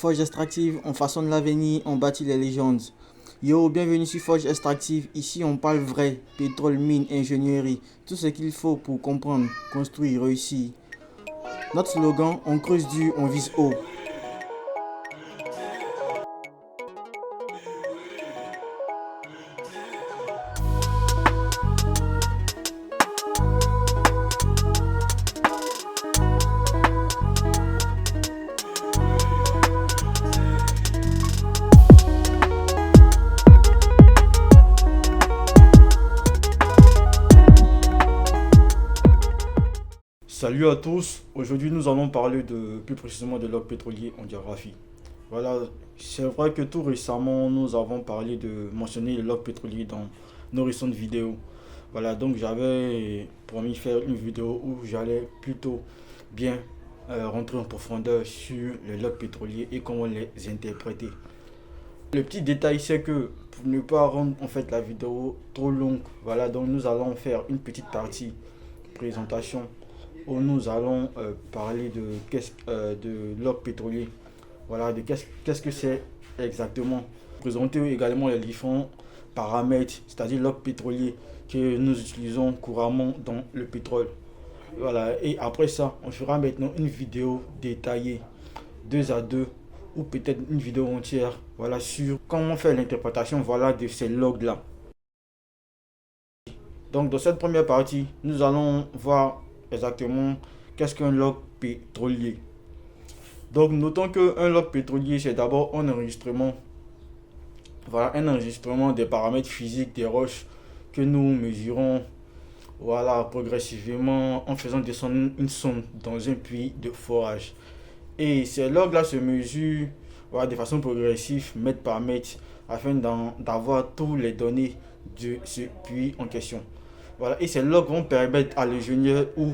Forge Extractive, on façonne l'avenir, on bâtit les légendes. Yo, bienvenue sur Forge Extractive. Ici, on parle vrai, pétrole, mine, ingénierie, tout ce qu'il faut pour comprendre, construire, réussir. Notre slogan, on creuse dur, on vise haut. Salut à tous, aujourd'hui nous allons parler plus précisément de l'or pétrolier en diagraphie. Voilà, c'est vrai que tout récemment nous avons mentionné le log pétrolier dans nos récentes vidéos. Voilà, donc j'avais promis faire une vidéo où j'allais plutôt bien rentrer en profondeur sur les logs pétroliers et comment les interpréter. Le petit détail c'est que pour ne pas rendre en fait la vidéo trop longue, voilà, donc nous allons faire une petite partie présentation où nous allons parler de log pétrolier. Voilà, de qu'est-ce que c'est exactement. Présenter également les différents paramètres, c'est-à-dire log pétrolier que nous utilisons couramment dans le pétrole. Voilà, et après ça, on fera maintenant une vidéo détaillée, 2 à 2, ou peut-être une vidéo entière, voilà, sur comment faire l'interprétation, voilà, de ces logs-là. Donc, dans cette première partie, nous allons voir exactement qu'est-ce qu'un log pétrolier. Donc notons qu'un log pétrolier c'est d'abord un enregistrement, voilà, un enregistrement des paramètres physiques des roches que nous mesurons, voilà, progressivement en faisant descendre une sonde dans un puits de forage. Et ces logs là se mesurent, voilà, de façon progressive, mètre par mètre, afin d'avoir toutes les données de ce puits en question. Voilà, et ces logs vont permettre à l'ingénieur ou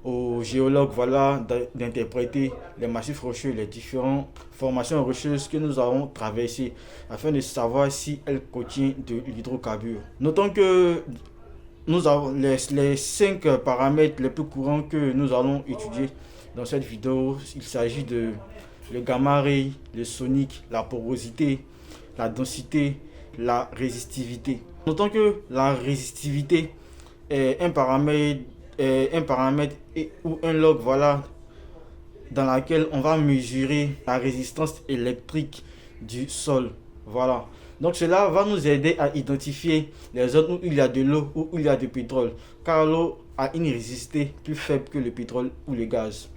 au géologue, voilà, d'interpréter les massifs rocheux, les différentes formations rocheuses que nous avons traversées afin de savoir si elles contiennent de l'hydrocarbure. Notons que nous avons les 5 paramètres les plus courants que nous allons étudier dans cette vidéo. Il s'agit de le gamma ray, le sonique, la porosité, la densité, la résistivité. Notons que la résistivité est un paramètre ou un log, voilà, dans laquelle on va mesurer la résistance électrique du sol. Voilà. Donc cela va nous aider à identifier les zones où il y a de l'eau ou où il y a du pétrole, car l'eau a une résistance plus faible que le pétrole ou le gaz.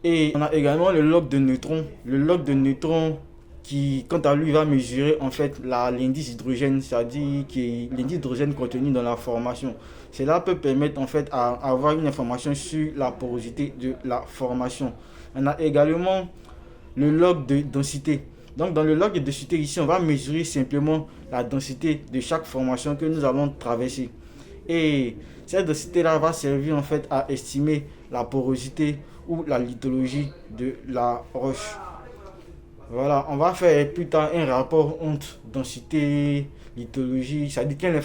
Et on a également le log de neutrons. Le log de neutrons qui, quant à lui, va mesurer en fait l'indice hydrogène, c'est-à-dire l'indice d'hydrogène contenu dans la formation. Cela peut permettre en fait à avoir une information sur la porosité de la formation. On a également le log de densité. Donc dans le log de densité ici, on va mesurer simplement la densité de chaque formation que nous allons traverser. Et cette densité-là va servir en fait à estimer la porosité ou la lithologie de la roche. Voilà, on va faire plus tard un rapport entre densité, lithologie, c'est-à-dire quelle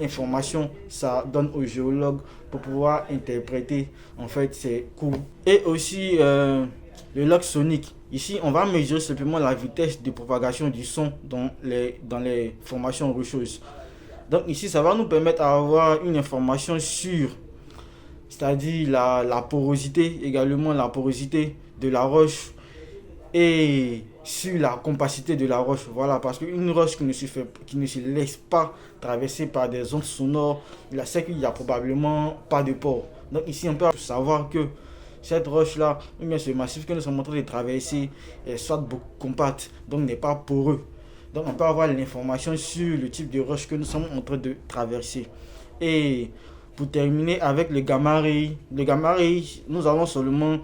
information ça donne au géologue pour pouvoir interpréter en fait ces courbes. Et aussi le log sonique. Ici, on va mesurer simplement la vitesse de propagation du son dans les formations rocheuses. Donc ici, ça va nous permettre d'avoir une information sur, c'est-à-dire la porosité, également la porosité de la roche et sur la compacité de la roche. Voilà, parce qu'une roche qui ne se laisse pas traverser par des ondes sonores, c'est qu'il n'y a probablement pas de pore. Donc ici, on peut savoir que cette roche-là, ou bien ce massif que nous sommes en train de traverser, est soit beaucoup compacte, donc n'est pas poreux. Donc on peut avoir l'information sur le type de roche que nous sommes en train de traverser. Et pour terminer avec le gamma ray, nous allons seulement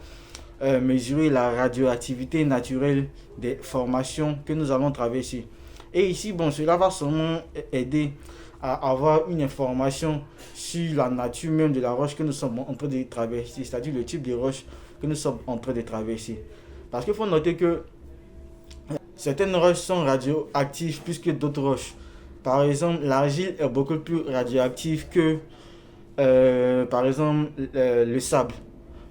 mesurer la radioactivité naturelle des formations que nous allons traverser. Et ici, bon, cela va seulement aider à avoir une information sur la nature même de la roche que nous sommes en train de traverser, c'est-à-dire le type de roche que nous sommes en train de traverser. Parce qu'il faut noter que certaines roches sont radioactives plus que d'autres roches. Par exemple, l'argile est beaucoup plus radioactive que, par exemple, le sable.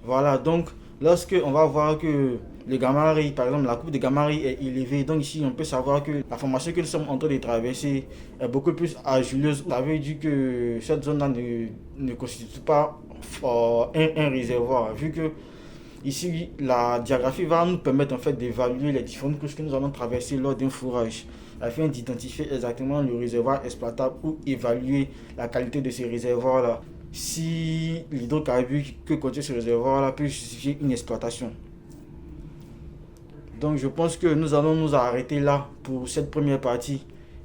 Voilà, donc lorsque on va voir que le gamma ray, par exemple, la courbe de gamma ray est élevée. Donc ici, on peut savoir que la formation que nous sommes en train de traverser est beaucoup plus agileuse. Ça veut dire que cette zone-là ne constitue pas un réservoir, vu que ici, la diagraphie va nous permettre en fait d'évaluer les différentes couches que nous allons traverser lors d'un fourrage, afin d'identifier exactement le réservoir exploitable ou évaluer la qualité de ces réservoirs-là. Si l'hydrocarbure que contient ce réservoir-là peut justifier une exploitation. Donc je pense que nous allons nous arrêter là pour cette première partie.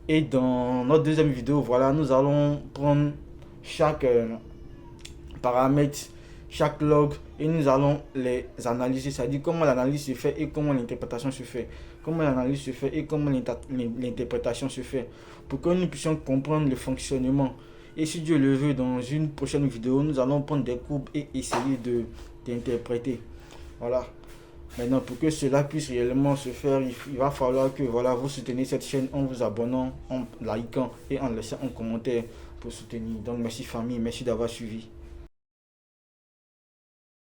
Et dans notre deuxième vidéo, voilà, nous allons prendre chaque paramètre, chaque log, et nous allons les analyser, c'est-à-dire comment l'analyse se fait et comment l'interprétation se fait. Comment l'analyse se fait et comment l'interprétation se fait, pour que nous puissions comprendre le fonctionnement. Et si Dieu le veut, dans une prochaine vidéo, nous allons prendre des courbes et essayer d'interpréter. Voilà. Maintenant, pour que cela puisse réellement se faire, il va falloir que voilà, vous souteniez cette chaîne en vous abonnant, en likant et en laissant un commentaire pour soutenir. Donc merci famille, merci d'avoir suivi.